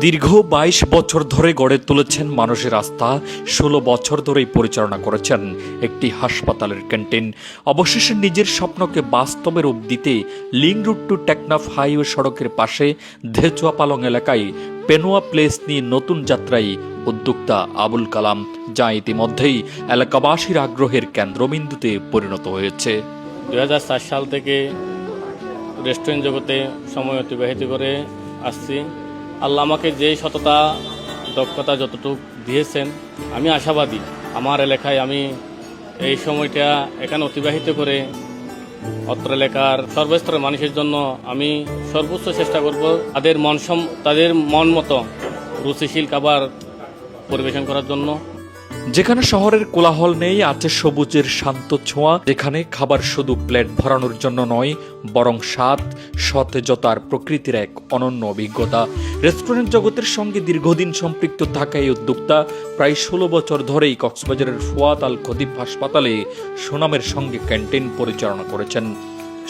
দীর্ঘ ২২ বছর ধরে গড়ে তুলেছেন মানুষের আস্থা, ১৬ বছর ধরেই পরিচালনা করেছেন একটি হাসপাতালের ক্যান্টিন। অবশেষে নিজের স্বপ্নকে বাস্তবে রূপ দিতে link route to Teknaf highway সড়কের পাশে ধেচুয়া পালং এলাকায় পেনোয়া প্লেস নিয়ে নতুন যাত্রায় উদ্যোক্তা আবুল কালাম, যা ইতিমধ্যেই এলাকাবাসীর আগ্রহের কেন্দ্রবিন্দুতে পরিণত হয়েছে। ২০০৪ সাল থেকে রেস্টুরেন্ট জগতে সময় অতিবাহিত করে আসছি। আল্লাহ আমাকে যে সততা দক্ষতা যতটুকু দিয়েছেন, আমি আশাবাদী আমার এলাকায় আমি এই সময়টা এখানে অতিবাহিত করে অত্র এলাকার সর্বস্তরের মানুষের জন্য আমি সর্বোচ্চ চেষ্টা করব তাদের মন মতো রুচিশীল খাবার পরিবেশন করার জন্য। যেখানে শহরের কোলাহল নেই, আছে সবুজের শান্ত ছোঁয়া, যেখানে খাবার শুধু প্লেট ভরানোর জন্য নয়, বরং স্বাদ, সতেজতা আর প্রকৃতির এক অনন্য অভিজ্ঞতা। রেস্টুরেন্ট জগতের সঙ্গে দীর্ঘদিন সম্পৃক্ত থাকা এই উদ্যোক্তা প্রায় ১৬ বছর ধরেই কক্সবাজারের ফুয়াদ আল খদিব হাসপাতালে সুনামের সঙ্গে ক্যান্টিন পরিচালনা করেছেন।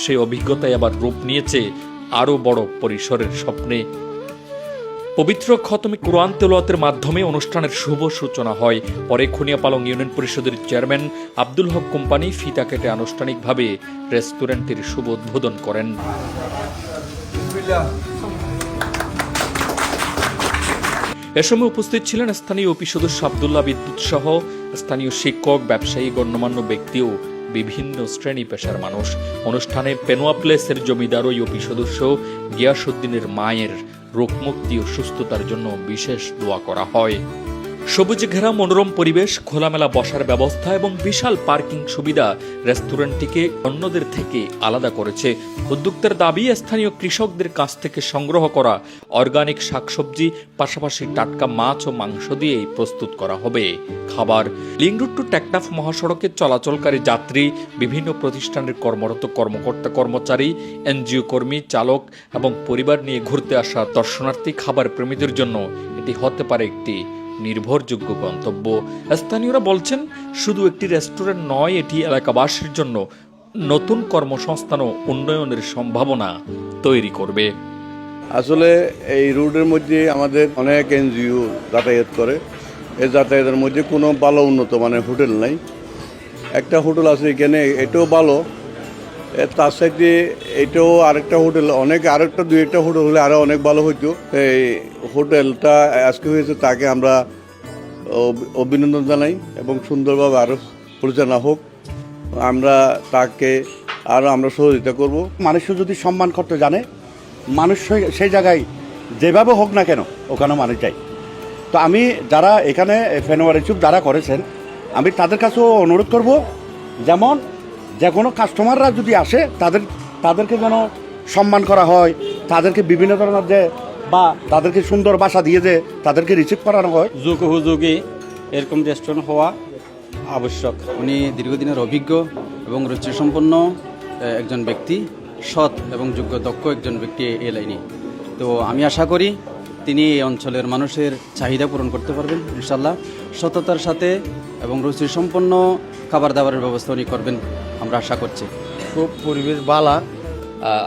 সেই অভিজ্ঞতায় আবার রূপ নিয়েছে আরও বড় পরিসরের স্বপ্নে। পবিত্র খতমে কুরআন তেলাওয়াতের মাধ্যমে অনুষ্ঠানের শুভ সূচনা হয়। পরে খুনিয়াপালং ইউনিয়ন পরিষদের চেয়ারম্যান আব্দুল হক কোম্পানি ফিতা কেটে আনুষ্ঠানিকভাবে রেস্টুরেন্টের শুভ উদ্বোধন করেন। এ সময় উপস্থিত ছিলেন স্থানীয় ওপি সদস্য আবদুল্লাহ বিদ্যুৎ সহ স্থানীয় শিক্ষক, ব্যবসায়ী, গণ্যমান্য ব্যক্তি ও বিভিন্ন শ্রেণী পেশার মানুষ। অনুষ্ঠানে পেনোয়া প্লেসের জমিদার ও ওপি সদস্য গিয়াসউদ্দিনের মায়ের রোগমুক্তি ও সুস্থতার জন্য বিশেষ দোয়া করা হয়। সবুজে ঘেরা মনোরম পরিবেশ, খোলামেলা বসার ব্যবস্থা এবং বিশাল পার্কিং সুবিধা রেস্টুরেন্টটিকে অন্যদের থেকে আলাদা করেছে। উদ্যোক্তার দাবি, স্থানীয় কৃষকদের কাছ থেকে সংগ্রহ করা অর্গানিক শাকসবজি, পাশাপাশি টাটকা মাছ ও মাংস দিয়েই প্রস্তুত করা হবে খাবার। লিংক রুট টু টেকনাফ মহাসড়কে চলাচলকারী যাত্রী, বিভিন্ন প্রতিষ্ঠানের কর্মরত কর্মকর্তা কর্মচারী, এনজিও কর্মী, চালক এবং পরিবার নিয়ে ঘুরতে আসা দর্শনার্থী খাবার প্রেমীদের জন্য এটি হতে পারে একটি নির্ভরযোগ্য গন্তব্য। স্থানীয়রা বলছেন, শুধু একটি রেস্টুরেন্ট নয়, এটি এলাকাবাসীর জন্য নতুন কর্মসংস্থান ও উন্নয়নের সম্ভাবনা তৈরি করবে। আসলে এই রুটের মধ্যে আমাদের অনেক এনজিও যাতায়াত করে। এই যাতায়াতের মধ্যে কোনো ভালো উন্নত মানের হোটেল নাই। একটা হোটেল আছে এখানে, এটাও ভালো। তার সাথে এটাও আরেকটা হোটেল, আরেকটা দুই একটা হোটেল হলে আরও অনেক ভালো হইতো। এই হোটেলটা আজকে হয়েছে, তাকে আমরা অভিনন্দন জানাই এবং সুন্দরভাবে আরও পরিচালনা হোক। আমরা তাকে আমরা সহযোগিতা করব। মানুষও যদি সম্মান করতে জানে, মানুষ সেই জায়গায় যেভাবে হোক না কেন ওখানে মানুষ যায়। তো আমি যারা এখানে ফেনোয়ারি চুপ যারা করেছেন, আমি তাদের কাছেও অনুরোধ করব, যেমন যে কোনো কাস্টমাররা যদি আসে তাদেরকে যেন সম্মান করা হয়, তাদেরকে বিভিন্ন ধরনের বা তাদেরকে সুন্দর বাসা দিয়ে তাদেরকে রিসিভ করানো হয়। যুগ হুযোগে এরকম রেস্টুরেন্ট হওয়া আবশ্যক। উনি দীর্ঘদিনের অভিজ্ঞ এবং রুচিসম্পন্ন একজন ব্যক্তি, সৎ এবং যোগ্য দক্ষ একজন ব্যক্তি এই লাইনে। তো আমি আশা করি তিনি এই অঞ্চলের মানুষের চাহিদা পূরণ করতে পারবেন ইনশাল্লাহ। সততার সাথে এবং রুচিসম্পন্ন খাবার দাবারের ব্যবস্থা উনি করবেন আমরা আশা করছি। খুব পরিবেশ বালা।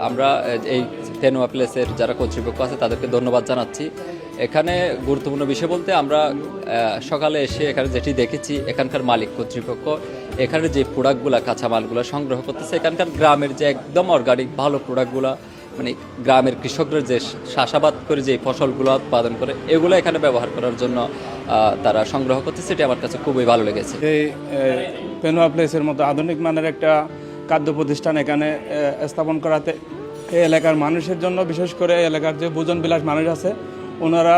আমরা এই পেনোয়া প্লেসের যারা কর্তৃপক্ষ আছে তাদেরকে ধন্যবাদ জানাচ্ছি। এখানে গুরুত্বপূর্ণ বিষয় বলতে, আমরা সকালে এসে এখানে যেটি দেখেছি, এখানকার মালিক কর্তৃপক্ষ এখানে যে প্রোডাক্টগুলো, কাঁচামালগুলো সংগ্রহ করতেছে, এখানকার গ্রামের যে একদম অর্গানিক ভালো প্রোডাক্টগুলো, মানে গ্রামের কৃষকরা যে চাষাবাদ করে যে ফসলগুলো উৎপাদন করে, এগুলো এখানে ব্যবহার করার জন্য তারা সংগ্রহ করতেছে। এটি আমার কাছে খুবই ভালো লেগেছে। এই পেনোয়া প্লেসের মতো আধুনিক মানের একটা খাদ্য প্রতিষ্ঠান এখানে স্থাপন করাতে এই এলাকার মানুষের জন্য, বিশেষ করে এলাকার যে ভোজনবিলাস মানুষ আছে, ওনারা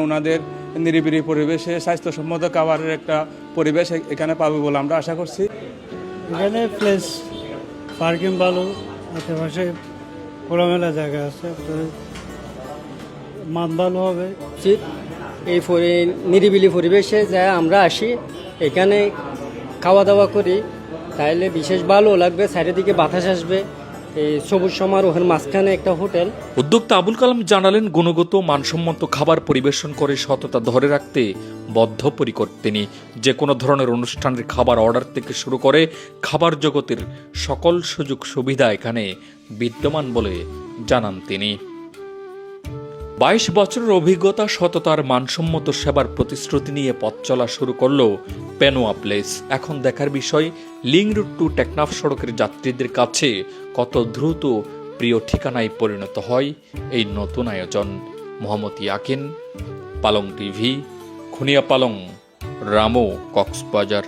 ওনাদের নিরিবিলি পরিবেশে স্বাস্থ্যসম্মত খাবারের একটা পরিবেশ এখানে পাবে বলে আমরা আশা করছি। এখানে প্লেস পার্কিং ভালো, আশেপাশে খোলামেলা জায়গা আছে, মান ভালো হবে। এই নিরিবিলি পরিবেশে যা আমরা আসি, এখানে খাওয়া দাওয়া করি, তাইলে বিশেষ ভালো লাগবে। চারিদিকে বাতাস আসবে, এই সবুজ সমারোহের মাঝখানে একটা হোটেল। উদ্যোক্তা আবুল কালাম জানালেন, গুণগত মানসম্মত খাবার পরিবেশন করে সততা ধরে রাখতে বদ্ধপরিকর তিনি। যে কোনো ধরনের অনুষ্ঠানের খাবার অর্ডার থেকে শুরু করে খাবার জগতের সকল সুযোগ সুবিধা এখানে বিদ্যমান বলে জানান তিনি। 22 বছরের অভিজ্ঞতা, সততার মানসম্মত সেবার প্রতিশ্রুতি নিয়ে পথ চলা শুরু করলো পেনোয়া প্লেস। এখন দেখার বিষয়, লিংক রোড টু টেকনাফ সড়কের যাত্রীদের কাছে কত দ্রুত প্রিয় ঠিকানায় পরিণত হয় এই নতুন আয়োজন। মোহাম্মদ ইয়াকিন, পালং টিভি, খুনিয়া পালং, রামো, কক্সবাজার।